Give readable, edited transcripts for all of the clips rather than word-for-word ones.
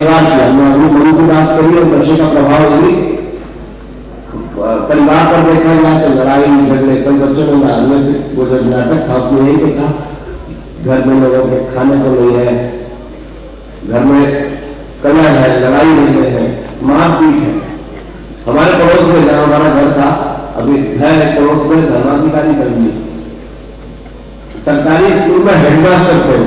किया। हमने गुरु की बात करी और नशे का प्रभाव यदि परिवार पर देखा जाए तो लड़ाई झगड़े, कई बच्चों में वो जो नाटक था उसमें यही देखा, घर में लोगों के खाने को नहीं है, घर में कलह है, लड़ाई झगड़े है, मारपीट है। हमारे पड़ोस में जहां हमारा घर था, अभी है पड़ोस में धर्माधिकारी बन गई, सरकारी स्कूल में हेडमास्टर थे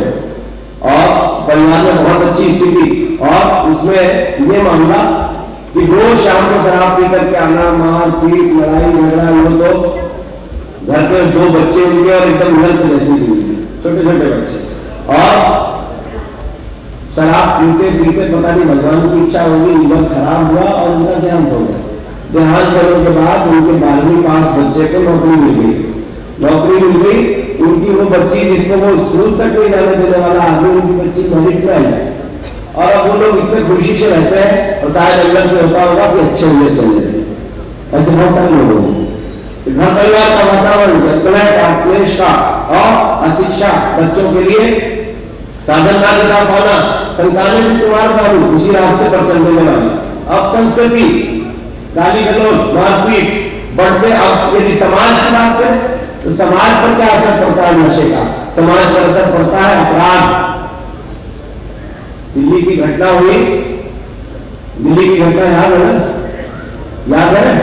और परिवार में बहुत अच्छी स्थिति, और उसमें ये मामला कि रोज शाम को शराब पी करके आना, मार पीट लड़ाई झगड़ा, वो तो घर के 2 बच्चे उनके और एकदम नर्क जैसी जिंदगी, छोटे छोटे बच्चे, और शराब पीते पीते पता नहीं भगवान की इच्छा होगी जीवन खराब हुआ और उनका देहांत हो गया। देहांत होने के बाद उनके 12वीं पास बच्चे को नौकरी मिल गई। नौकरी मिल गई, उनकी वो बच्ची जिसको वो स्कूल तक नहीं जाने देने वाला आदमी, उनकी बच्ची मेरिट में आई, और अब वो लोग इतने खुशी से रहते हैं, और शायद अंदर से होता होगा कि अच्छे हुए चले जाए। ऐसे बहुत सारे लोग होंगे। घर परिवार का वातावरण क्लेश का और अशिक्षा बच्चों के लिए साधन ना देता पाना, संतानें भी तुम्हारे पालू उसी रास्ते पर चलने वाली। अब संस्कृति, गाली गलौज, मारपीट बढ़ते। अब यदि समाज की बात करें तो समाज पर क्या असर पड़ता है नशे का? समाज पर असर पड़ता है अपराध। दिल्ली की घटना हुई, दिल्ली की घटना याद है ना? याद है?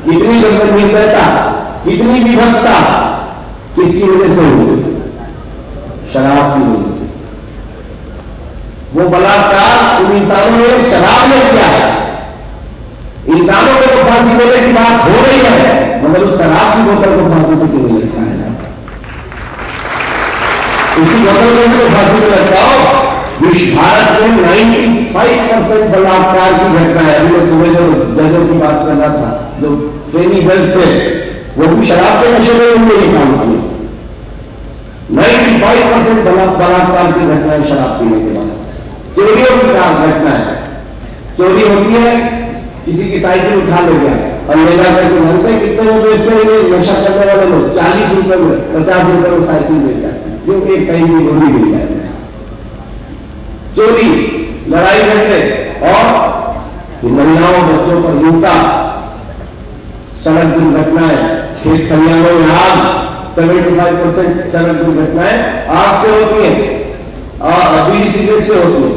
कितनी निर्भयता, कितनी विभक्ता किसकी वजह से हुई? शराब की वजह से। वो बलात्कार उन इंसानों ने शराब में किया है। इंसानों को तो फांसी देने की बात हो रही है, मगर उस शराब की बोतल को फांसी पे क्यों नहीं लगता है? उसकी बोतल को तो फांसी पे लगता। विश्व भारत में 95% बलात्कार की घटना है। अभी मैं सुबह जो जजों की बात कर रहा था, जो ट्रेनिंग जज थे, वो भी शराब के नशे में उन्होंने ये काम किया। 95% बलात्कार की घटना है शराब पीने के बाद। चोरियों की घटना है, चोरी होती है, किसी की साइकिल उठा ले गया और ले जाकर के जानते हैं कितने में बेचते हैं ये नशा करने वाले लोग? 40 रुपए में, 50 रुपए में साइकिल बेच जाते हैं, जो एक टाइम की गोली मिल जाए। चोरी, लड़ाई झगड़े और महिलाओं बच्चों पर हिंसा, सड़क दुर्घटनाएं, खेत खलिहानों में आग, 75% सड़क दुर्घटनाएं आग से होती है और बीड़ी सिगरेट से होती है,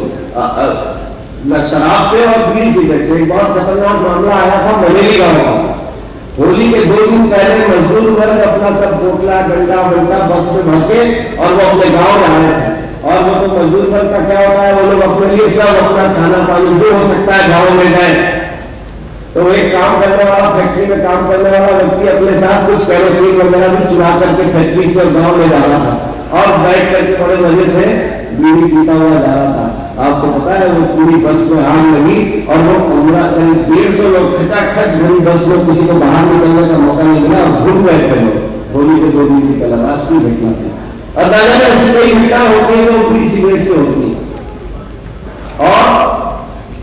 शराब से और बीड़ी सिगरेट से। एक बहुत खतरनाक मामला आया था बरेली गांव का। होली के 2 दिन पहले मजदूर वर्ग अपना सब बोतला डंडा बंडा बस में भर के और वो अपने गांव में आए थे। और वो तो मजदूर वर्ग का क्या होता है, वो लोग अपने लिए सब अपना खाना पानी जो हो सकता है गाँव में जाए। तो एक काम करने वाला, फैक्ट्री में काम करने वाला व्यक्ति अपने साथ कुछ कैरोसिन वगैरह भी चुरा करके फैक्ट्री से गाँव में जा रहा था और बैठ करके बड़े मजे से बीड़ी पीता हुआ जा रहा था। आपको पता है वो पूरी बस में आग लगी और वो 150 लोग खचाखच भरी बस में, किसी को बाहर निकलने का मौका नहीं मिला और घूम गए थे लोग। होली के 2 दिन की पहले राष्ट्रीय घटना थी। और दादा ने ऐसी कोई घटना होती है तो बीड़ी सिगरेट से होती है। और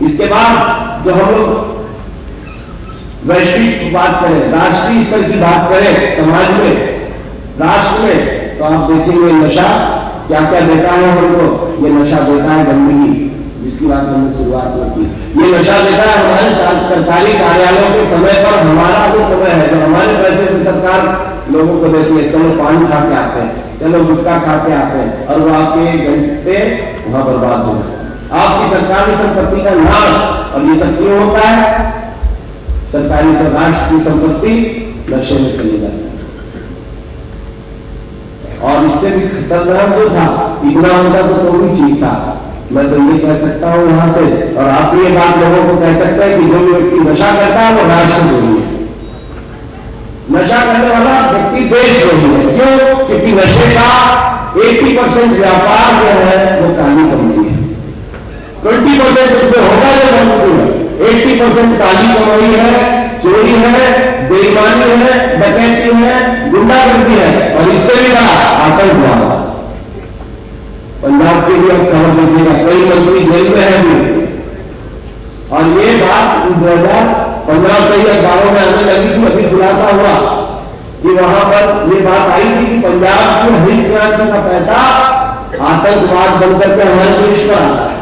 इसके बाद जो हम लोग वैश्विक बात करें, राष्ट्रीय स्तर की बात करें, समाज में, राष्ट्र में, तो आप देखेंगे नशा क्या क्या देता है हमको। ये नशा देता है गंदगी, जिसकी बात हमने शुरुआत में की। ये नशा देता है हमारे सरकारी कार्यालयों के समय पर, हमारा जो समय है, जो हमारे पैसे से सरकार लोगों को देती है, चलो पान खा के आते हैं, चलो गुटखा खा के आते हैं, और वो आपके घंटे वहां बर्बाद हो जाए। आपकी सरकारी संपत्ति का नाश। और ये सब क्यों होता है? सरकारी राष्ट्र की संपत्ति नशे में चली जाती है। और इससे भी खतरनाक जो था, इतना होता तो भी ठीक था। मैं तो ये कह सकता हूं यहां से, और आप ये बात लोगों को कह सकते हैं कि जो व्यक्ति नशा करता है वो राष्ट्रद्रोही है। नशा करने वाला व्यक्ति देशद्रोही है। क्यों? क्योंकि नशे का 80% व्यापार जो है वो काली कमाई है। 20% उसमें होगा जो महत्वपूर्ण है। 80% काली कमाई है, चोरी है, बेईमानी है, डकैती है, गुंडागर्दी है, और इससे भी बड़ा आतंकवाद। पंजाब के भी अब खबर देखिएगा, कई मंत्री जेल में है भी। और ये बात 2015 से ही अखबारों में आने लगी थी। अभी खुलासा हुआ कि वहां पर ये बात आई थी कि पंजाब की हरित क्रांति का पैसा आतंकवाद बनकर के हमारे देश पर आता है।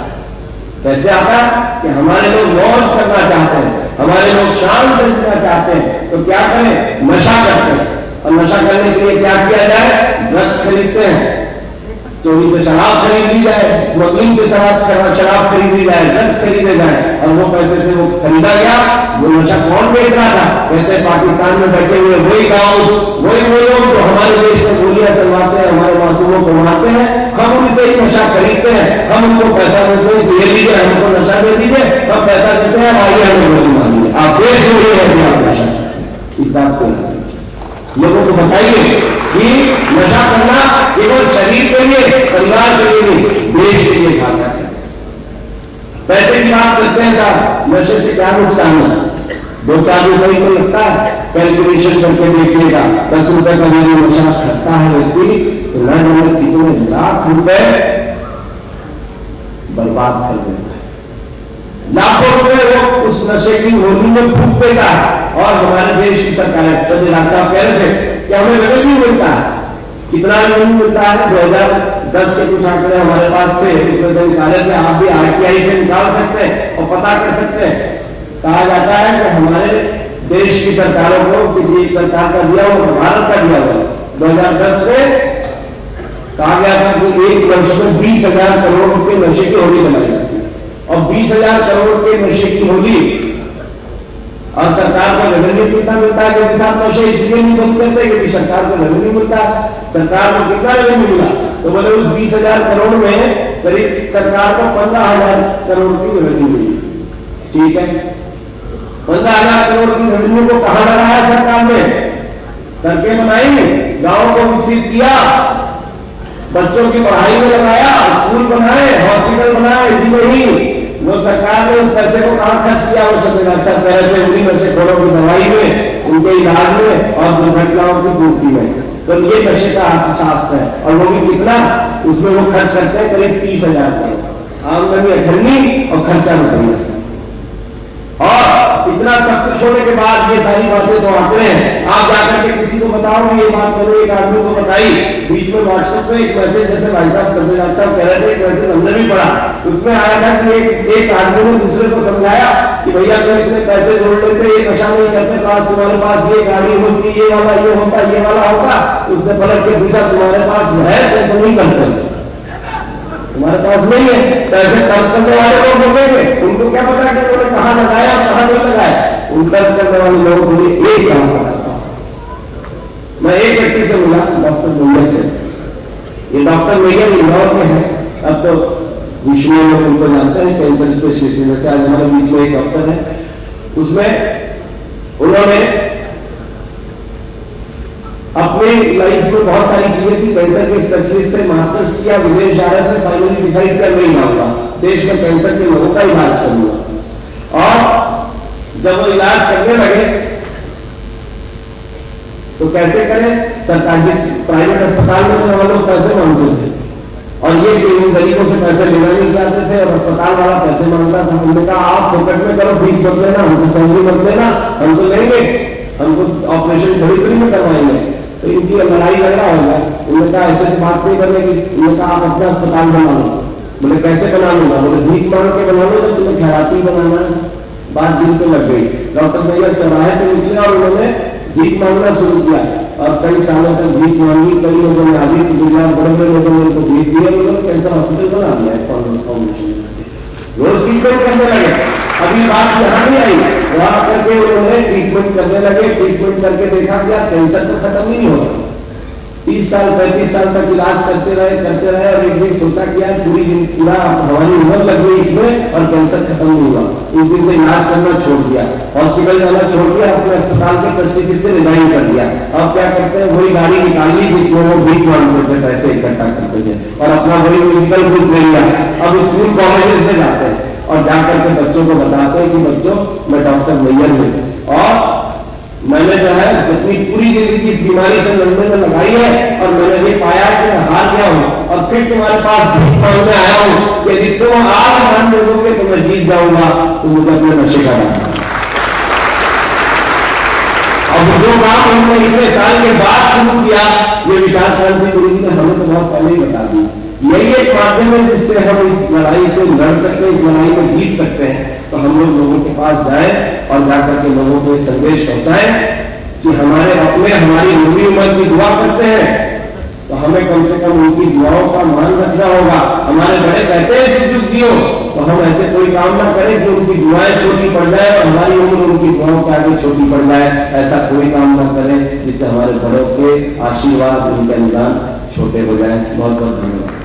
कैसे आता कि हमारे लोग मौज करना चाहते हैं, हमारे लोग शान से जीना चाहते हैं, तो क्या करें? नशा करते हैं। और नशा करने के लिए क्या किया जाए? ड्रग्स खरीदते हैं, चोरी से शराब खरीद ली जाए, स्मगलिंग से शराब खरीदी जाए, ड्रग्स खरीदे जाए, और वो पैसे से वो खरीदा गया। वो नशा कौन बेच रहा था? कहते हैं पाकिस्तान में बैठे हुए वही गाँव, वही लोग जो हमारे देश में गोलियां चलवाते हैं, हमारे मासूमों को मारते हैं, हम उनसे ही नशा खरीदते हैं, हम उनको पैसा देते हैं, दे लीजिए हमको नशा दे दीजिए, हम पैसा देते हैं, आइए हमें गोली मारिए, आप बेच रहे हैं नशा। इस बात को लोगों को बताइए कि नशा करना केवल शरीर के लिए, परिवार के लिए नहीं, देश के लिए घातक है। पैसे की बात करते हैं साहब, नशे से क्या नुकसान है? 2-4 रुपए को लगता है, कैलकुलेशन करके देखिएगा, 10 रुपए का भी नशा करता है व्यक्ति तो न जाने कितने लाख रुपए बर्बाद कर देता है। लाखों रुपए वो उस नशे की होली में फूंक देता है। और हमारे देश की सरकार, चंद्रलाल साहब कह रहे थे कि हमें रेवेन्यू मिलता है, कितना रेवेन्यू मिलता है? 2010 के कुछ आंकड़े हमारे पास थे, उसमें से निकाले थे, आप भी RTI से निकाल सकते हैं और पता कर सकते हैं। कहा जाता है कि हमारे देश की सरकारों को किसी एक सरकार का दिया हुआ, भारत का दिया हुआ 2010 में कहा गया था कि एक वर्ष में 20,000 करोड़ रुपए नशे की होली बनाई जाती है, और 20,000 करोड़ के नशे की होली, और सरकार को रेवेन्यू कितना मिलता है? क्योंकि साथ नशे इसलिए नहीं बंद करते क्योंकि सरकार को रेवेन्यू मिलता है। सरकार को कितना रेवेन्यू मिला? तो बोले उस 20,000 करोड़ में करीब सरकार को 15,000 करोड़ की रेवेन्यू मिली। ठीक है, 15,000 करोड़ की रेवेन्यू को कहां लगाया सरकार ने? सड़कें बनाई, गांवों को विकसित किया, बच्चों की पढ़ाई में लगाया, स्कूल बनाए, हॉस्पिटल बनाए, जी नहीं। वो सरकार ने उस पैसे को कहां खर्च किया? वो सब अक्सर कह रहे थे उन्हीं नशेखोरों की दवाई में, उनके इलाज में और दुर्घटनाओं की पूर्ति में। तो ये नशे का अर्थशास्त्र है, और वो भी कितना उसमें वो खर्च करते हैं? करीब 30,000 करोड़। आमदनी 18 और खर्चा रुपया। और इतना सब कुछ होने के बाद ये सारी बातें तो आंकड़े हैं, आप जाकर के किसी को बताओगे ये बात, मैंने एक आदमी को बताई, बीच में व्हाट्सएप पे एक मैसेज, जैसे भाई साहब संजय साहब कह रहे थे, एक मैसेज हमने भी पढ़ा, उसमें आया था कि एक आदमी ने दूसरे को समझाया कि भैया तुम इतने पैसे जोड़ लेते, ये नशा नहीं करते तो आज तुम्हारे पास ये गाड़ी होती, ये वाला ये होता, ये वाला होता। उसने पलट के पूछा तुम्हारे पास है तो नहीं करते? तुम्हारे पास नहीं है, पैसे खर्च करने वाले लोग बोलेंगे, उनको क्या पता कि उन्होंने कहां लगाया और कहां नहीं लगाया? उन खर्च करने वाले लोगों के लिए एक काम बताता हूं। मैं एक व्यक्ति से मिला, डॉक्टर मैयर से। ये डॉक्टर मैयर इंदौर के हैं, अब तो विश्व में लोग उनको जानते हैं, कैंसर स्पेशलिस्ट। जैसे आज हमारे बीच में एक डॉक्टर है, उसमें उन्होंने अपने लाइफ में बहुत सारी चीजें थी, कैंसर के स्पेशलिस्ट थे, मास्टर्स किया, विदेश जा रहे थे, फाइनली डिसाइड कर नहीं होगा देश में कैंसर के लोगों का इलाज करूंगा। और जब वो इलाज करने लगे तो कैसे करें? सरकारी प्राइवेट अस्पताल में तो लोग पैसे मांगते थे, और ये गरीबों से पैसे लेना नहीं चाहते थे, और अस्पताल वाला पैसे मांगता था। हमने कहा आप फोकट में करो, फीस मत लेना, हमसे सैलरी मत लेना, हम तो लेंगे, हमको ऑपरेशन थोड़ी फ्री में करवाएंगे। तो इनकी लड़ाई झगड़ा होगा। उन्होंने कहा ऐसे बात नहीं करने की। उन्होंने कहा आप अपना अस्पताल बना लो। बोले कैसे बना लूंगा? बोले भीख मांग के बना लो, जब तुम्हें खैराती बनाना है। बात दिल पे लग गई। डॉक्टर मैयर चौराहे पे निकले और उन्होंने भीख मांगना शुरू किया, और कई सालों तक भीख मांगी। कई लोगों ने आदि गुजरात बड़े बड़े लोगों ने उनको भीख दिया, उन्होंने कैंसर हॉस्पिटल बना दिया फाउंडेशन, रोज ट्रीटमेंट करने लगे। अभी बात यहाँ नहीं आई, वहां करके उन्होंने ट्रीटमेंट करने लगे। ट्रीटमेंट करके देखा क्या कैंसर तो खत्म ही नहीं होगा। 30 साल 35 साल तक इलाज करते रहे, और एक दिन सोचा कि यार पूरा हमारी उम्र लग गई इसमें और कैंसर खत्म नहीं हुआ। उस दिन से इलाज करना छोड़ दिया, हॉस्पिटल जाना छोड़ दिया, अपने अस्पताल के ट्रस्टीशिप से रिजाइन कर दिया। अब क्या करते हैं? वही गाड़ी निकाल ली जिसमें वो भीख मांगते थे, पैसे इकट्ठा करते थे, और अपना वही म्यूजिकल ग्रुप ले लिया। अब स्कूल कॉलेजेस में जाते हैं और जाकर के बच्चों को बताते हैं कि बच्चों मैं डॉक्टर मैयर हूं, और मैंने जो है जितनी पूरी जिंदगी इस बीमारी से लड़ने में लगाई है, और मैंने ये पाया कि मैं हार गया हूं, और फिर तुम्हारे पास भीख मांगने आया हूं। यदि तुम आज मान दे दोगे तो मैं जीत जाऊंगा, तो मुझे अपने नशे का दान। अब जो काम हमने इतने साल के बाद शुरू किया, ये विचार क्रांति गुरु जी ने हमें तो बहुत पहले ही बता दी। यही एक माध्यम है जिससे हम इस लड़ाई से लड़ सकते हैं, इस लड़ाई में जीत सकते हैं। तो हम लोगों के पास जाएं और जाकर के लोगों को संदेश पहुंचाएं कि हमारे अपने हमारी लंबी उम्र की दुआ करते हैं, तो हमें कम से कम उनकी दुआओं का मान रखना होगा। हमारे बड़े कहते हैं जुग जुग जियो, तो हम ऐसे कोई काम ना करें कि उनकी दुआएं छोटी पड़ जाए और हमारी उम्र उनकी दुआओं के आगे छोटी पड़ जाए। ऐसा कोई काम ना करें जिससे हमारे बड़ों के आशीर्वाद, उनके अनुदान छोटे हो जाए। बहुत बहुत धन्यवाद।